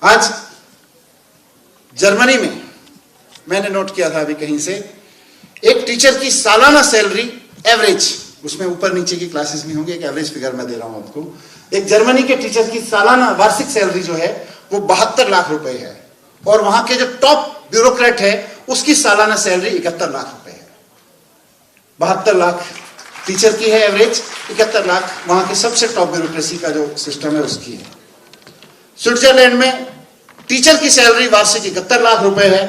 आज जर्मनी में मैंने नोट किया था अभी कहीं से, एक टीचर की सालाना सैलरी एवरेज, उसमें ऊपर नीचे की क्लासेस भी होंगी, एक एवरेज फिगर मैं दे रहा हूं आपको, एक जर्मनी के टीचर की सालाना वार्षिक सैलरी जो है वो 72 लाख रुपए है, और वहां के जो टॉप ब्यूरोक्रेट है उसकी सालाना सैलरी 71 लाख रुपए है। 72 लाख टीचर की है एवरेज, 71 लाख वहां के सबसे टॉप ब्यूरोक्रेसी का जो सिस्टम है उसकी है। स्विट्जरलैंड में टीचर की सैलरी वार्षिक 71 लाख रुपए है,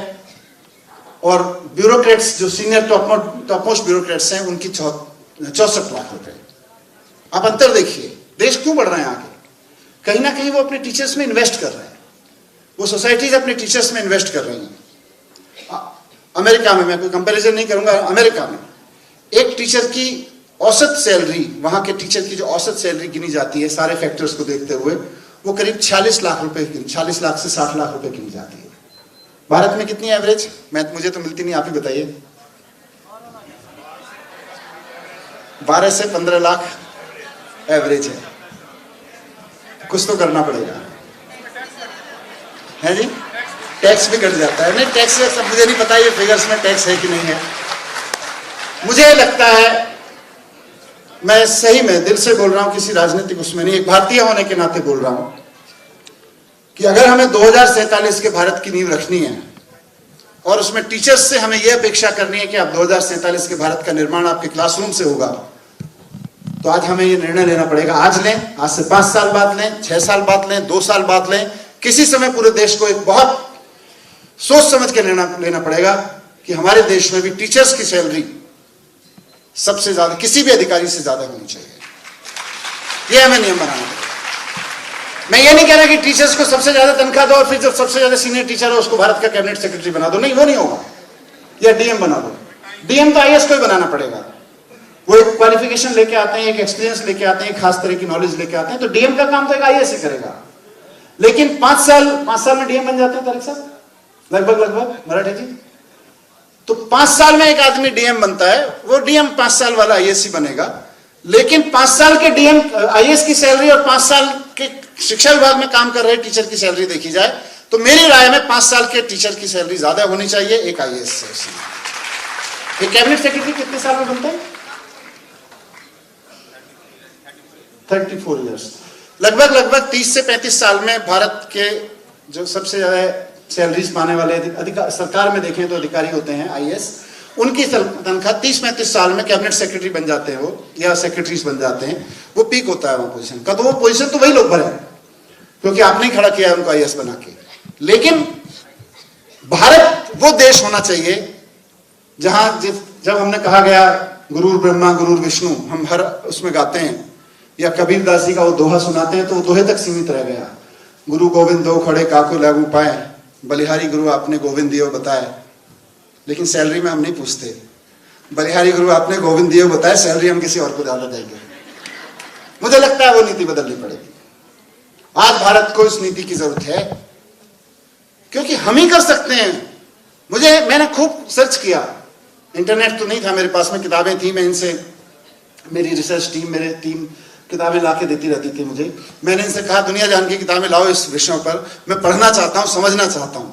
और ब्यूरोक्रेट्स जो सीनियर टॉप मोस्ट ब्यूरोक्रेट्स हैं उनकी 64 लाख रुपए। आप अंतर देखिए, देश क्यों बढ़ रहे हैं आगे? कहीं ना कहीं वो अपने टीचर्स में इन्वेस्ट कर रहे हैं, वो सोसाइटीज अपने टीचर्स में इन्वेस्ट कर रही हैं। अमेरिका में, मैं कोई कंपैरिजन नहीं करूंगा, अमेरिका में एक टीचर की औसत सैलरी, वहां के टीचर की जो औसत सैलरी गिनी जाती है सारे फैक्टर्स को देखते हुए, वो करीब 46 लाख रुपए, 46 लाख से 60 लाख रुपए गिनी जाती है। भारत में कितनी एवरेज? मुझे तो मिलती नहीं, आप ही बताइए। 12 से 15 लाख एवरेज है। कुछ तो करना पड़ेगा, है जी? टैक्स भी कट जाता है। नहीं, टैक्स सब मुझे नहीं पता ये फिगर्स में टैक्स है कि नहीं है। मुझे लगता है, मैं सही में दिल से बोल रहा हूं, किसी राजनीतिक उसमें नहीं, एक भारतीय होने के नाते बोल रहा हूं कि अगर हमें 2047 के भारत की नींव रखनी है और उसमें टीचर्स से हमें यह अपेक्षा करनी है कि अब 2047 के भारत का निर्माण आपके क्लासरूम से होगा, तो आज हमें यह निर्णय लेना पड़ेगा। आज लें, आज से 5 साल बाद लें, 6 साल बाद लें, 2 साल बाद लें, किसी समय पूरे देश को एक बहुत सोच समझ के लेना पड़ेगा कि हमारे देश में भी टीचर्स की सैलरी सबसे ज्यादा, किसी भी अधिकारी से ज्यादा होनी चाहिए। यह हमें नियम बनाना पड़ेगा। मैं ये नहीं कह रहा कि टीचर्स को सबसे ज्यादा तनख्वाह दो और फिर जो सबसे ज्यादा सीनियर टीचर है उसको भारत का कैबिनेट सेक्रेटरी बना दो, नहीं, वो नहीं होगा। या डीएम बना दो। डीएम तो आईएएस को ही बनाना पड़ेगा। वो एक क्वालिफिकेशन लेके आते हैं, एक एक्सपीरियंस लेके आते हैं, एक खास तरह की नॉलेज लेके आते हैं, तो डीएम का काम तो एक आईएएस ही करेगा। लेकिन 5 साल में डीएम बन जाते हैं तारिक साहब, लगभग मराठी जी। तो 5 साल में एक आदमी डीएम बनता है, वो डीएम 5 साल वाला आईएएस ही बनेगा। लेकिन 5 साल के डीएम आईएएस की सैलरी और 5 साल के शिक्षा विभाग में काम कर रहे टीचर की सैलरी देखी जाए तो मेरी राय में 5 साल के टीचर की सैलरी ज्यादा होनी चाहिए एक आईएएस से। एक कैबिनेट सेक्रेटरी कितने साल में बनता है? 34 ईयर्स। लगभग 30 से 35 साल में भारत के जो सबसे ज्यादा सैलरीज पाने वाले सरकार में देखें तो अधिकारी होते हैं आईएएस, उनकी तनख्वाह 30-35 साल में कैबिनेट सेक्रेटरी बन जाते हैं वो, या सेक्रेटरीज बन जाते हैं। वो पीक होता है वहां पोजीशन का, तो वो पोजीशन तो वही लोग भरे क्योंकि आपने खड़ा किया है उनको आईएएस बना के। लेकिन भारत वो देश होना चाहिए जहां जब हमने कहा गया गुरुर ब्रह्मा गुरुर विष्णु, हम हर उसमें गाते हैं, या कबीर दास जी का वो दोहा सुनाते हैं तो वो दोहे तक सीमित रह गया। गुरु गोविंद दो खड़े काको लागू पाए, बलिहारी गुरु आपने गोविंद दियो बताए। लेकिन सैलरी में हम नहीं पूछते, बलिहारी गुरु आपने गोविंद दियो बताए, सैलरी हम किसी और को ज्यादा देंगे। मुझे लगता है वो नीति बदलनी पड़ेगी। आज भारत को इस नीति की जरूरत है क्योंकि हम ही कर सकते हैं। मैंने खूब सर्च किया, इंटरनेट तो नहीं था मेरे पास में, किताबें थी, मैं इनसे, मेरी रिसर्च टीम, मेरे टीम किताबें लाके देती रहती थी मुझे। मैंने इनसे कहा दुनिया जान की किताबें लाओ इस विषयों पर, मैं पढ़ना चाहता हूं, समझना चाहता हूं।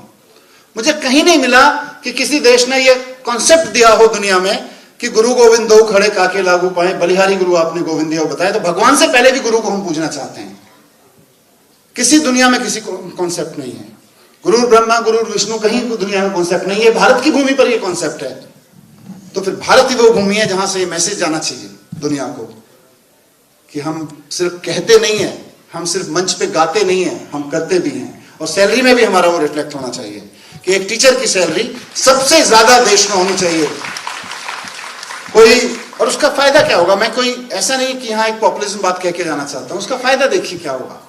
मुझे कहीं नहीं मिला कि किसी देश ने यह कॉन्सेप्ट दिया हो दुनिया में कि गुरु गोविंद दो खड़े काके लागू पाए, बलिहारी गुरु आपने गोविंद दियो बताया। तो भगवान से पहले भी गुरु को हम पूजना चाहते हैं। किसी दुनिया में किसी कॉन्सेप्ट नहीं है। गुरु ब्रह्मा गुरु विष्णु कहीं दुनिया में कॉन्सेप्ट नहीं है, भारत की भूमि पर यह कॉन्सेप्ट है। तो फिर भारत ही वो भूमि है जहां से ये मैसेज जाना चाहिए दुनिया को कि हम सिर्फ कहते नहीं है, हम सिर्फ मंच पे गाते नहीं है, हम करते भी हैं। और सैलरी में भी हमारा वो रिफ्लेक्ट होना चाहिए कि एक टीचर की सैलरी सबसे ज्यादा देश में होनी चाहिए। और उसका फायदा क्या होगा? मैं कोई ऐसा नहीं कि यहां एक पॉपुलिज्म बात कह के जाना चाहता हूं, उसका फायदा देखिए क्या होगा।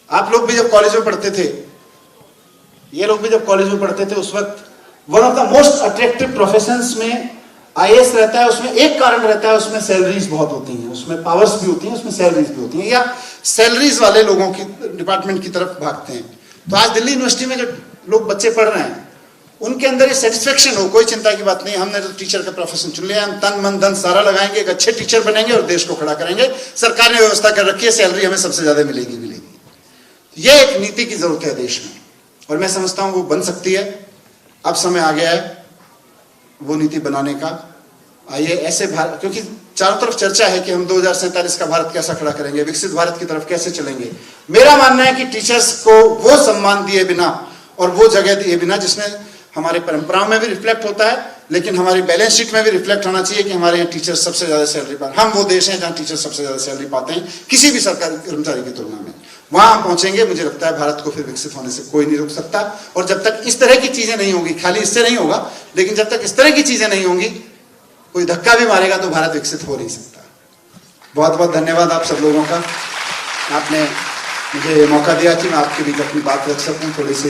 आप लोग भी जब कॉलेज में पढ़ते थे, ये लोग भी जब कॉलेज में पढ़ते थे, उस वक्त one of the most attractive professions में आईएएस रहता है। उसमें एक कारण रहता है, उसमें सैलरीज बहुत होती हैं, उसमें पावर्स भी होती हैं, उसमें सैलरीज भी होती हैं, या सैलरीज वाले लोगों की डिपार्टमेंट की तरफ भागते हैं। तो आज दिल्ली यूनिवर्सिटी में जो लोग बच्चे पढ़ रहे हैं उनके अंदर ये सेटिस्फेक्शन हो, कोई चिंता की बात नहीं, हमने तो टीचर का प्रोफेशन चुन लिया, हम तन मन धन सारा लगाएंगे, एक अच्छे टीचर बनेंगे और देश को खड़ा करेंगे, सरकार ने व्यवस्था कर रखी है, सैलरी हमें सबसे ज्यादा मिलेगी। ये एक नीति की जरूरत है देश में, और मैं समझता हूं वो बन सकती है। अब समय आ गया है वो नीति बनाने का। आइए ऐसे भारत, क्योंकि चारों तरफ चर्चा है कि हम 2047 का भारत कैसा खड़ा करेंगे, विकसित भारत की तरफ कैसे चलेंगे। मेरा मानना है कि टीचर्स को वो सम्मान दिए बिना और वो जगह दिए बिना जिसमें हमारे परंपराओं में भी रिफ्लेक्ट होता है, लेकिन हमारी बैलेंस शीट में भी रिफ्लेक्ट होना चाहिए कि हमारे यहाँ टीचर सबसे ज्यादा सैलरी पाते हैं। हम वो देश हैं जहां टीचर सबसे ज्यादा सैलरी पाते हैं किसी भी सरकारी कर्मचारी की तुलना में। वहां हम पहुंचेंगे, मुझे लगता है भारत को फिर विकसित होने से कोई नहीं रोक सकता। और जब तक इस तरह की चीजें नहीं होंगी, खाली इससे नहीं होगा, लेकिन जब तक इस तरह की चीजें नहीं होंगी, कोई धक्का भी मारेगा तो भारत विकसित हो नहीं सकता। बहुत बहुत धन्यवाद आप सब लोगों का, आपने मुझे मौका दिया कि मैं आपके बीच अपनी बात रख सकूं। थोड़ी सी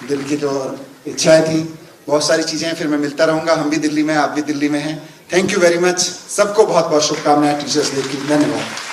दिल की जो इच्छाएं थी, बहुत सारी चीजें हैं, फिर मैं मिलता रहूंगा। हम भी दिल्ली में, आप भी दिल्ली में हैं। Thank you very much. सबको बहुत बहुत शुभकामनाएं टीचर्स डे की। धन्यवाद।